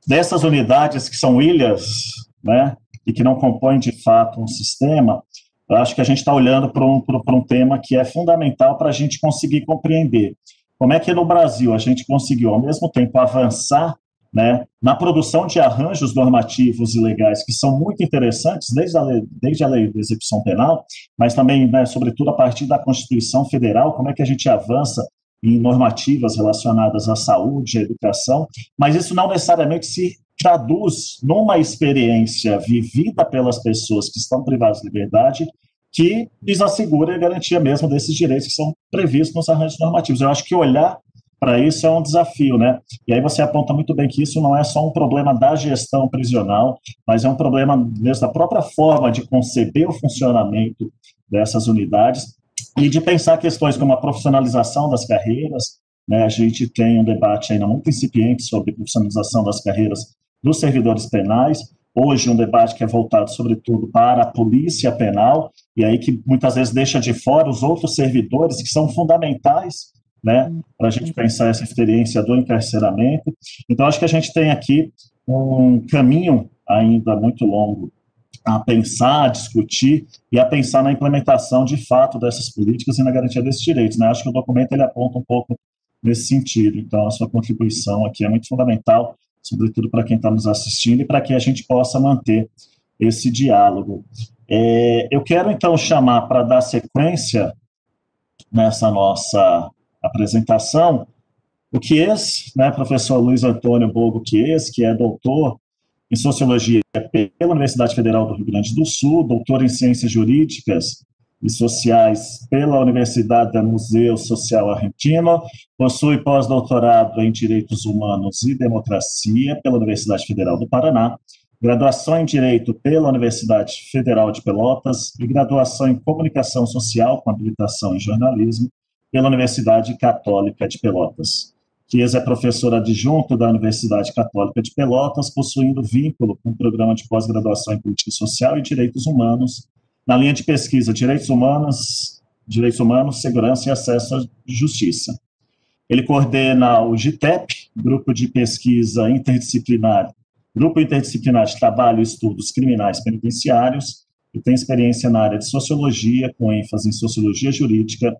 dessas unidades que são ilhas, né, e que não compõem, de fato, um sistema, eu acho que a gente está olhando para um tema que é fundamental para a gente conseguir compreender como é que no Brasil a gente conseguiu, ao mesmo tempo, avançar, né, na produção de arranjos normativos e legais que são muito interessantes, desde a lei de execução penal, mas também, né, sobretudo, a partir da Constituição Federal, como é que a gente avança em normativas relacionadas à saúde, à educação, mas isso não necessariamente se traduz numa experiência vivida pelas pessoas que estão privadas de liberdade, que lhes assegura a garantia mesmo desses direitos que são previstos nos arranjos normativos. Eu acho que olhar para isso é um desafio, né? E aí você aponta muito bem que isso não é só um problema da gestão prisional, mas é um problema mesmo da própria forma de conceber o funcionamento dessas unidades e de pensar questões como a profissionalização das carreiras, né? A gente tem um debate ainda muito incipiente sobre profissionalização das carreiras dos servidores penais, hoje um debate que é voltado sobretudo para a polícia penal, e aí que muitas vezes deixa de fora os outros servidores que são fundamentais, né, para a gente pensar essa experiência do encarceramento. Então, acho que a gente tem aqui um caminho ainda muito longo a pensar, a discutir e a pensar na implementação de fato dessas políticas e na garantia desses direitos, né? Acho que o documento ele aponta um pouco nesse sentido. Então, a sua contribuição aqui é muito fundamental, sobretudo para quem está nos assistindo e para que a gente possa manter esse diálogo. Eu quero, então, chamar para dar sequência nessa nossa apresentação o Chies, né, professor Luiz Antônio Bogo Chies, que é doutor em Sociologia pela Universidade Federal do Rio Grande do Sul, doutor em Ciências Jurídicas e Sociais pela Universidade do Museu Social Argentino, possui pós-doutorado em Direitos Humanos e Democracia pela Universidade Federal do Paraná, graduação em Direito pela Universidade Federal de Pelotas e graduação em Comunicação Social com habilitação em Jornalismo pela Universidade Católica de Pelotas. Chies é professor adjunto da Universidade Católica de Pelotas, possuindo vínculo com o programa de pós-graduação em Política Social e Direitos Humanos, na linha de pesquisa Direitos Humanos, Segurança e Acesso à Justiça. Ele coordena o GITEP, Grupo de Pesquisa Interdisciplinar, Grupo Interdisciplinar de Trabalho e Estudos Criminais Penitenciários, e tem experiência na área de Sociologia, com ênfase em Sociologia Jurídica,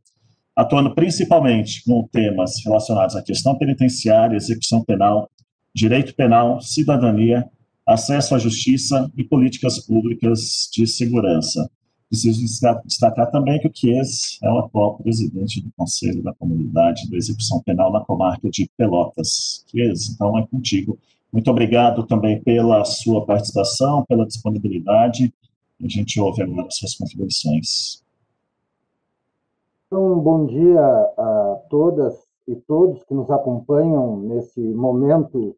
atuando principalmente com temas relacionados à questão penitenciária, execução penal, direito penal, cidadania, acesso à justiça e políticas públicas de segurança. preciso destacar também que o Chies é o atual presidente do Conselho da Comunidade de Execução Penal na comarca de Pelotas. Chies, então é contigo. Muito obrigado também pela sua participação, pela disponibilidade. A gente ouve agora as suas contribuições. Então, bom dia a todas e todos que nos acompanham nesse momento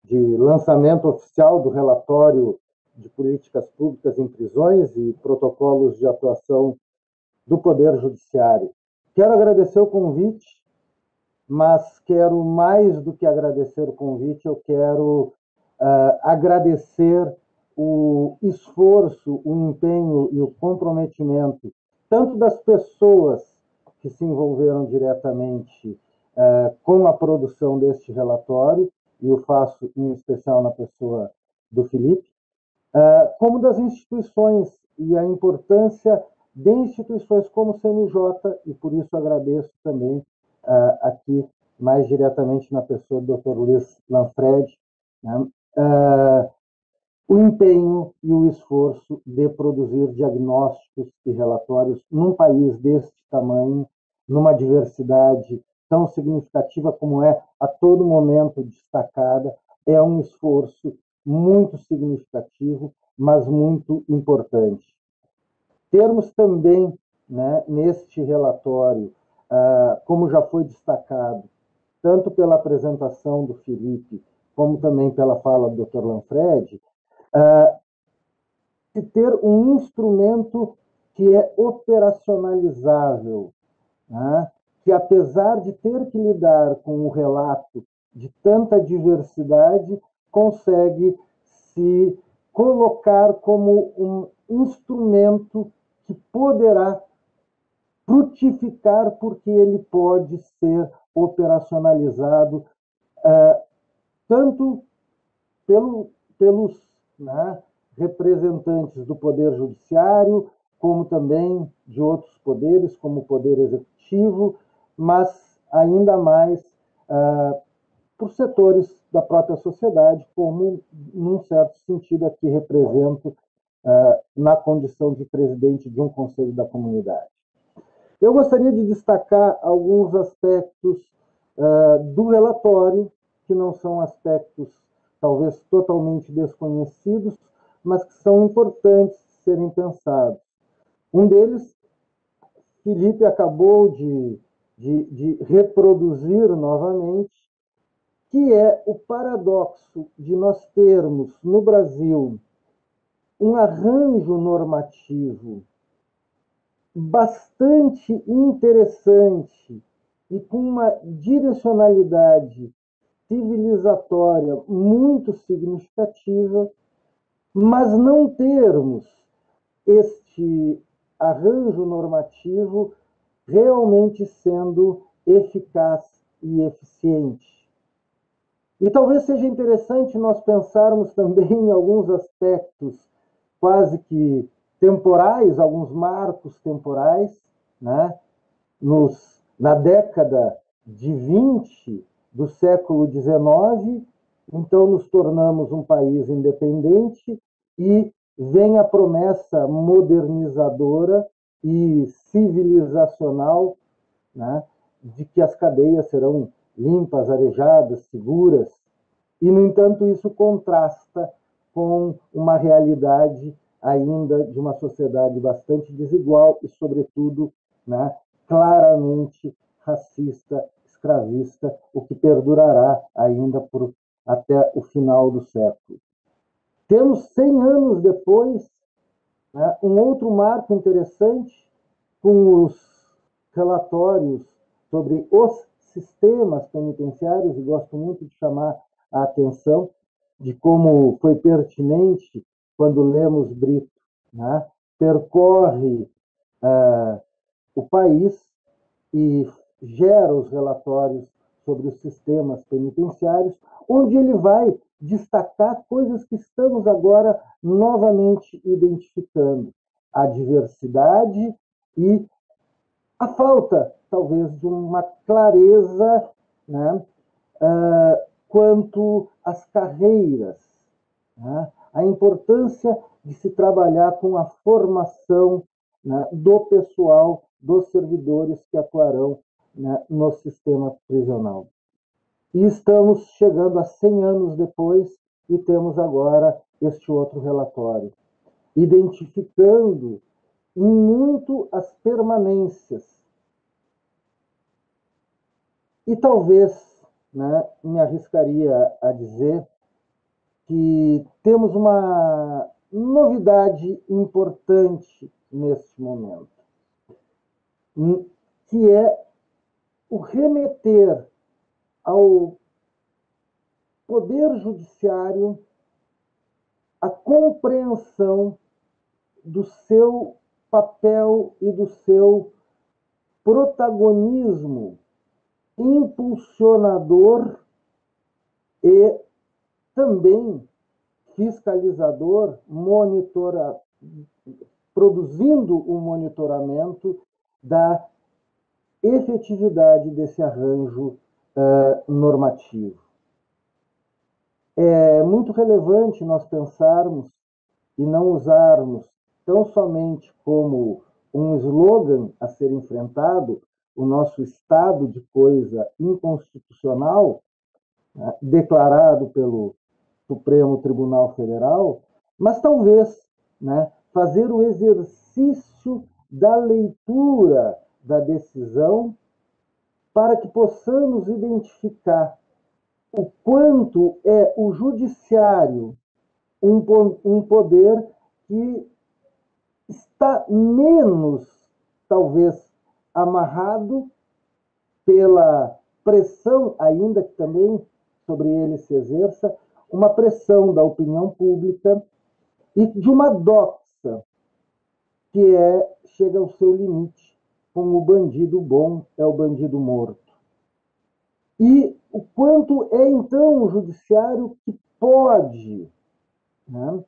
de lançamento oficial do relatório de políticas públicas em prisões e protocolos de atuação do Poder Judiciário. Quero agradecer o convite, mas quero mais do que agradecer o convite, eu quero agradecer o esforço, o empenho e o comprometimento, tanto das pessoas que se envolveram diretamente com a produção deste relatório, e eu faço em especial na pessoa do Felipe, como das instituições e a importância de instituições como o CNJ, e por isso agradeço também aqui mais diretamente na pessoa do Dr. Luiz Lanfred, né, o empenho e o esforço de produzir diagnósticos e relatórios num país deste tamanho, numa diversidade tão significativa como é a todo momento destacada, é um esforço muito significativo, mas muito importante. Termos também, né, neste relatório, como já foi destacado, tanto pela apresentação do Felipe, como também pela fala do Dr. Lanfred, de ter um instrumento que é operacionalizável, né? Que apesar de ter que lidar com o relato de tanta diversidade, consegue se colocar como um instrumento que poderá frutificar, porque ele pode ser operacionalizado tanto pelos né, representantes do Poder Judiciário, como também de outros poderes, como o Poder Executivo, mas ainda mais por setores da própria sociedade, como, num certo sentido, aqui represento na condição de presidente de um conselho da comunidade. Eu gostaria de destacar alguns aspectos do relatório, que não são aspectos talvez totalmente desconhecidos, mas que são importantes de serem pensados. Um deles, Felipe acabou de reproduzir novamente, que é o paradoxo de nós termos no Brasil um arranjo normativo bastante interessante e com uma direcionalidade civilizatória muito significativa, mas não termos este arranjo normativo realmente sendo eficaz e eficiente. E talvez seja interessante nós pensarmos também em alguns aspectos quase que temporais, alguns marcos temporais, né? Na década de 20 do século XIX, então nos tornamos um país independente e vem a promessa modernizadora e civilizacional, né, de que as cadeias serão limpas, arejadas, seguras, e, no entanto, isso contrasta com uma realidade ainda de uma sociedade bastante desigual e, sobretudo, né, claramente racista, escravista, o que perdurará ainda até o final do século. Temos 100 anos depois, né, um outro marco interessante com os relatórios sobre os sistemas penitenciários, e gosto muito de chamar a atenção de como foi pertinente quando lemos Brito, né, percorre o país e gera os relatórios sobre os sistemas penitenciários, onde ele vai destacar coisas que estamos agora novamente identificando: a diversidade e a falta, talvez, de uma clareza, né, quanto às carreiras, né, a importância de se trabalhar com a formação né, do pessoal, dos servidores que atuarão, né, no sistema prisional. E estamos chegando a 100 anos depois e temos agora este outro relatório, identificando em muito as permanências. E talvez, né, me arriscaria a dizer que temos uma novidade importante neste momento, que é o remeter ao Poder Judiciário a compreensão do seu papel e do seu protagonismo impulsionador e também fiscalizador, produzindo um monitoramento da efetividade desse arranjo normativo. É muito relevante nós pensarmos e não usarmos tão somente como um slogan a ser enfrentado o nosso estado de coisa inconstitucional, né, declarado pelo Supremo Tribunal Federal, mas talvez, né, fazer o exercício da leitura da decisão para que possamos identificar o quanto é o judiciário um poder que está menos, talvez, amarrado pela pressão, ainda que também sobre ele se exerça, uma pressão da opinião pública e de uma doxa que chega ao seu limite, como o bandido bom é o bandido morto. E o quanto é, então, o judiciário que pode, né,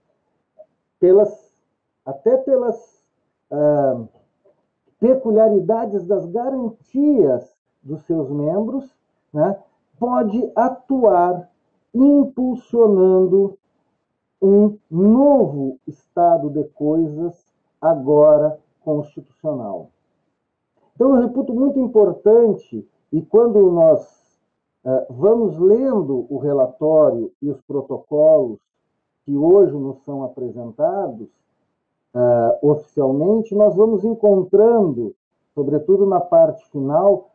até pelas peculiaridades das garantias dos seus membros, né, pode atuar impulsionando um novo estado de coisas agora constitucional. Então, eu reputo muito importante, e quando nós vamos lendo o relatório e os protocolos que hoje nos são apresentados oficialmente, nós vamos encontrando, sobretudo na parte final,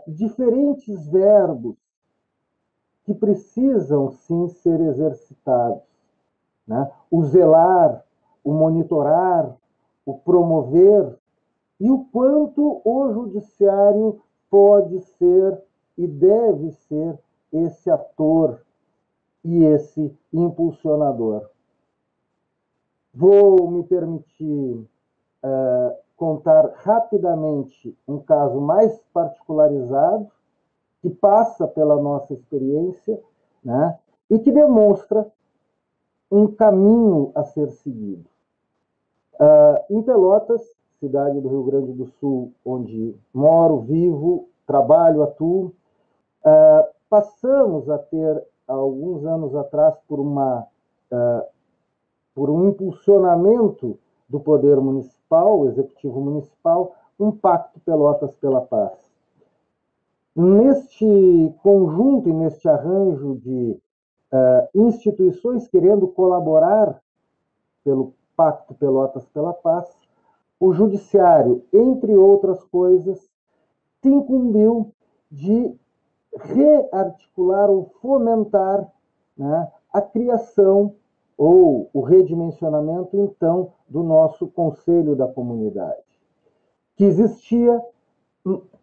diferentes verbos que precisam, sim, ser exercitados, né? O zelar, o monitorar, o promover, e o quanto o judiciário pode ser e deve ser esse ator e esse impulsionador. Vou me permitir contar rapidamente um caso mais particularizado, que passa pela nossa experiência, né, e que demonstra um caminho a ser seguido. Em Pelotas, cidade do Rio Grande do Sul, onde moro, vivo, trabalho, atuo, passamos a ter, alguns anos atrás, por um impulsionamento do Poder Municipal, Executivo Municipal, um Pacto Pelotas pela Paz. Neste conjunto e neste arranjo de instituições querendo colaborar pelo Pacto Pelotas pela Paz, o Judiciário, entre outras coisas, se incumbiu de rearticular ou fomentar, né, a criação ou o redimensionamento, então, do nosso Conselho da Comunidade, que existia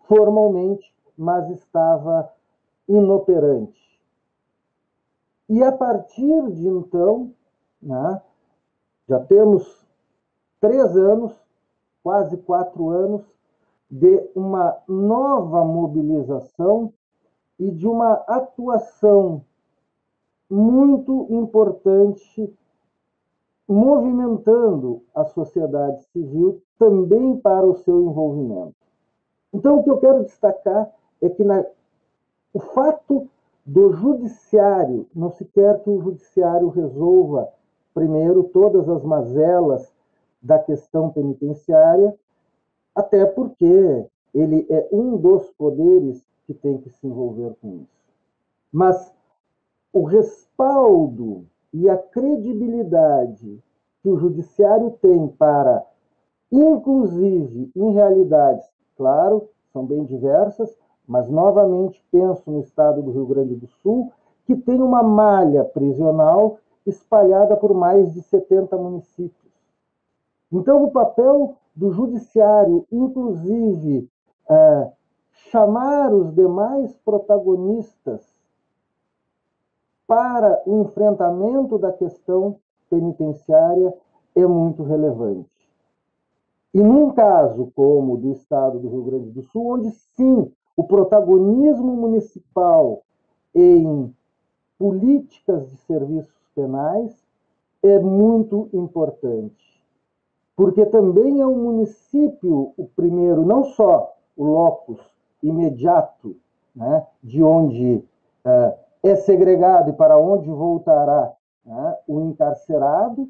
formalmente, mas estava inoperante. E a partir de então, né, já temos 3 anos, quase 4 anos, de uma nova mobilização e de uma atuação muito importante, movimentando a sociedade civil também para o seu envolvimento. Então, o que eu quero destacar é que o fato do judiciário, não se quer que o judiciário resolva primeiro todas as mazelas da questão penitenciária, até porque ele é um dos poderes que tem que se envolver com isso. Mas o respaldo e a credibilidade que o judiciário tem para, inclusive, em realidades, claro, são bem diversas, mas novamente penso no estado do Rio Grande do Sul, que tem uma malha prisional espalhada por mais de 70 municípios. Então, o papel do judiciário, inclusive, chamar os demais protagonistas para o enfrentamento da questão penitenciária é muito relevante. E num caso como o do estado do Rio Grande do Sul, onde sim, o protagonismo municipal em políticas de serviços penais é muito importante. Porque também é o município o primeiro, não só o locus imediato, né, de onde é segregado e para onde voltará, né, o encarcerado,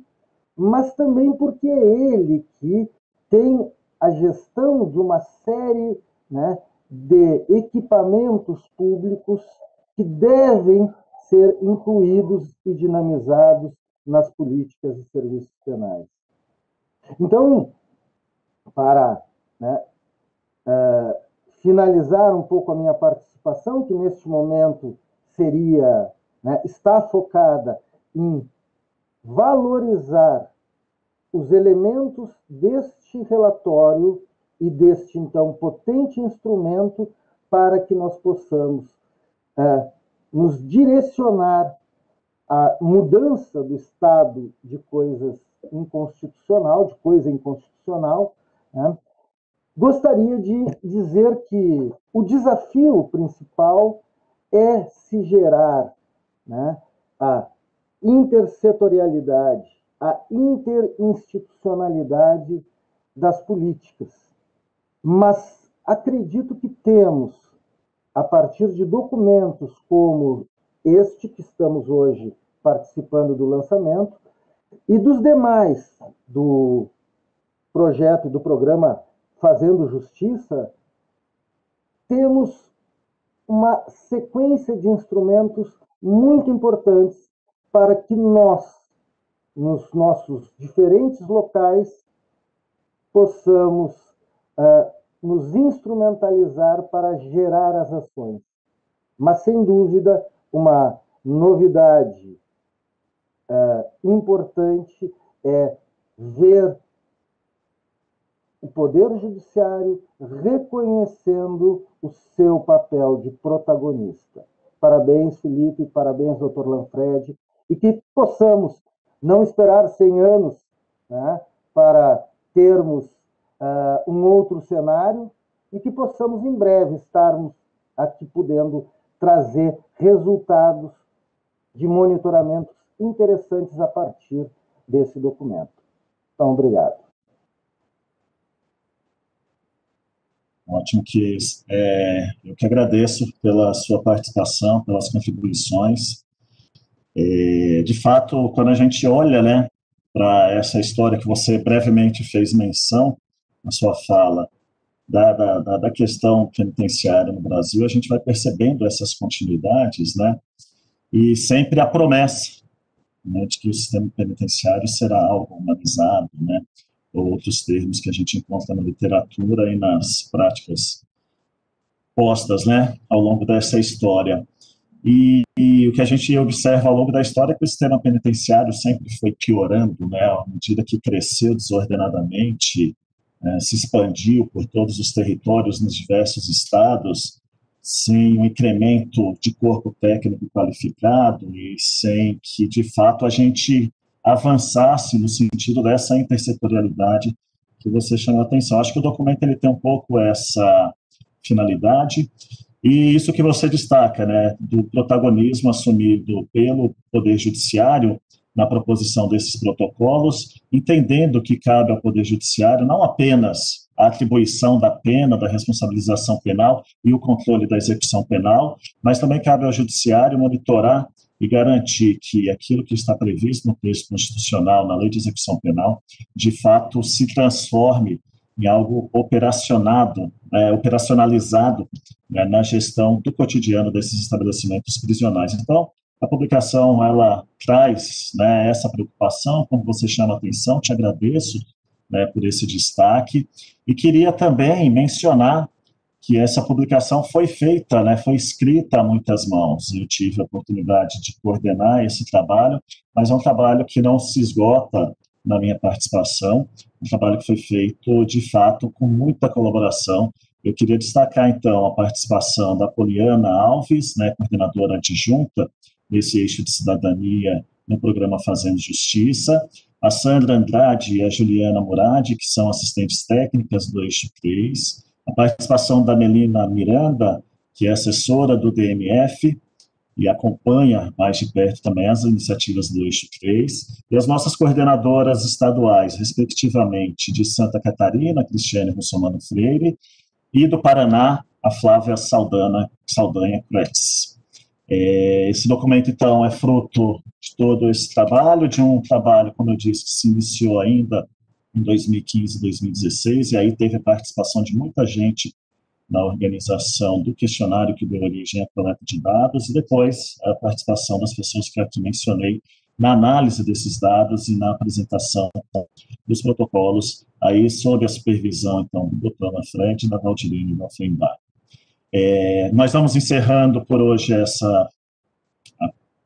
mas também porque é ele que tem a gestão de uma série, né, de equipamentos públicos que devem ser incluídos e dinamizados nas políticas de serviços penais. Então, para, né, finalizar um pouco a minha participação, que neste momento seria, né, está focada em valorizar os elementos deste relatório e deste, então, potente instrumento para que nós possamos nos direcionar à mudança do estado de coisas inconstitucional, de coisa inconstitucional, né? Gostaria de dizer que o desafio principal é se gerar, né, a intersetorialidade, a interinstitucionalidade das políticas. Mas acredito que temos, a partir de documentos como este que estamos hoje participando do lançamento, e dos demais do projeto e do programa Fazendo Justiça, temos uma sequência de instrumentos muito importantes para que nós, nos nossos diferentes locais, possamos nos instrumentalizar para gerar as ações. Mas, sem dúvida, uma novidade importante é ver o Poder Judiciário reconhecendo o seu papel de protagonista. Parabéns, Felipe, parabéns, Dr. Lanfredi, e que possamos não esperar 100 anos, né, para termos um outro cenário, e que possamos em breve estarmos aqui podendo trazer resultados de monitoramentos interessantes a partir desse documento. Então, obrigado. Ótimo, que eu que agradeço pela sua participação, pelas contribuições. De fato, quando a gente olha, né, para essa história que você brevemente fez menção na sua fala, da questão penitenciária no Brasil, a gente vai percebendo essas continuidades, né, e sempre a promessa, né, de que o sistema penitenciário será algo humanizado, né, ou outros termos que a gente encontra na literatura e nas práticas postas, né, ao longo dessa história. E o que a gente observa ao longo da história é que o sistema penitenciário sempre foi piorando, né, à medida que cresceu desordenadamente, se expandiu por todos os territórios nos diversos estados, sem um incremento de corpo técnico qualificado e sem que, de fato, a gente avançasse no sentido dessa intersetorialidade que você chamou a atenção. Acho que o documento ele tem um pouco essa finalidade, e isso que você destaca, né, do protagonismo assumido pelo Poder Judiciário na proposição desses protocolos, entendendo que cabe ao Poder Judiciário não apenas a atribuição da pena, da responsabilização penal e o controle da execução penal, mas também cabe ao Judiciário monitorar e garantir que aquilo que está previsto no texto constitucional, na lei de execução penal, de fato se transforme em algo operacionalizado, né, na gestão do cotidiano desses estabelecimentos prisionais. Então, a publicação, ela traz, né, essa preocupação, como você chama a atenção, te agradeço, né, por esse destaque, e queria também mencionar que essa publicação foi feita, né, foi escrita a muitas mãos. Eu tive a oportunidade de coordenar esse trabalho, mas é um trabalho que não se esgota na minha participação, um trabalho que foi feito, de fato, com muita colaboração. Eu queria destacar, então, a participação da Poliana Alves, né, coordenadora adjunta nesse eixo de cidadania no programa Fazendo Justiça, a Sandra Andrade e a Juliana Murad, que são assistentes técnicas do eixo 3, a participação da Melina Miranda, que é assessora do DMF e acompanha mais de perto também as iniciativas do eixo 3, e as nossas coordenadoras estaduais, respectivamente, de Santa Catarina, Cristiane Russomano Freire, e do Paraná, a Flávia Saldanha Kretz. Esse documento, então, é fruto de todo esse trabalho, de um trabalho, como eu disse, que se iniciou ainda em 2015, 2016, e aí teve a participação de muita gente na organização do questionário que deu origem à coleta de dados, e depois a participação das pessoas que aqui mencionei na análise desses dados e na apresentação dos protocolos, aí sob a supervisão, então, do Dr. Manfred e da Valdirene Offenbach. Nós vamos encerrando por hoje essa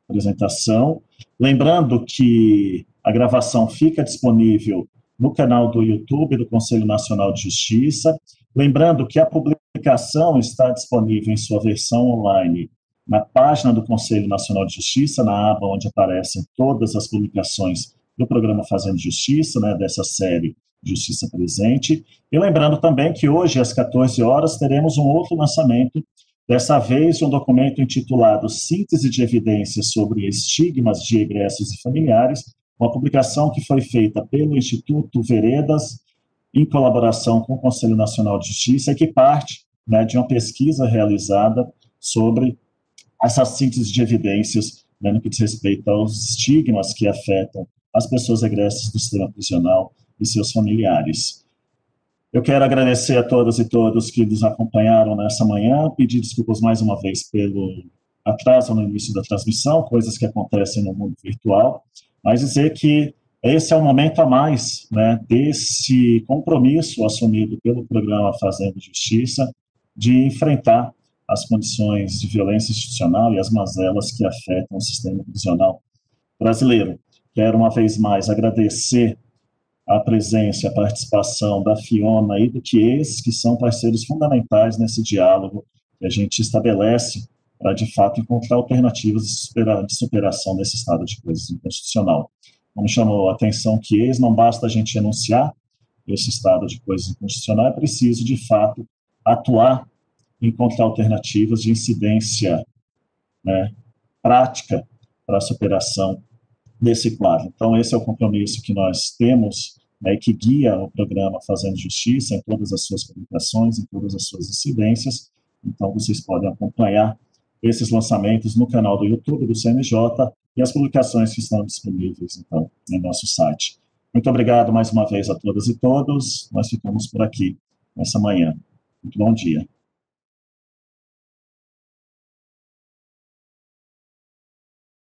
apresentação, lembrando que a gravação fica disponível no canal do YouTube do Conselho Nacional de Justiça, lembrando que a publicação está disponível em sua versão online na página do Conselho Nacional de Justiça, na aba onde aparecem todas as publicações do programa Fazendo Justiça, né, dessa série Justiça Presente, e lembrando também que hoje, às 14 horas, teremos um outro lançamento, dessa vez um documento intitulado Síntese de Evidências sobre Estigmas de Egressos e Familiares, uma publicação que foi feita pelo Instituto Veredas, em colaboração com o Conselho Nacional de Justiça, e que parte, né, de uma pesquisa realizada sobre essa síntese de evidências, né, no que diz respeito aos estigmas que afetam as pessoas egressas do sistema prisional e seus familiares. Eu quero agradecer a todas e todos que nos acompanharam nessa manhã, pedir desculpas mais uma vez pelo atraso no início da transmissão, coisas que acontecem no mundo virtual, mas dizer que esse é um momento a mais, né, desse compromisso assumido pelo programa Fazendo Justiça de enfrentar as condições de violência institucional e as mazelas que afetam o sistema prisional brasileiro. Quero uma vez mais agradecer a presença e a participação da Fiona e do Chies, que são parceiros fundamentais nesse diálogo que a gente estabelece para, de fato, encontrar alternativas de superação desse estado de coisas inconstitucional. Como chamou a atenção Chies, não basta a gente enunciar esse estado de coisas inconstitucional, é preciso, de fato, atuar e encontrar alternativas de incidência, né, prática para a superação desse quadro. Então, esse é o compromisso que nós temos, né, que guia o programa Fazendo Justiça em todas as suas publicações, em todas as suas incidências. Então, vocês podem acompanhar esses lançamentos no canal do YouTube do CNJ e as publicações que estão disponíveis, então, no nosso site. Muito obrigado mais uma vez a todas e todos. Nós ficamos por aqui nessa manhã. Muito bom dia.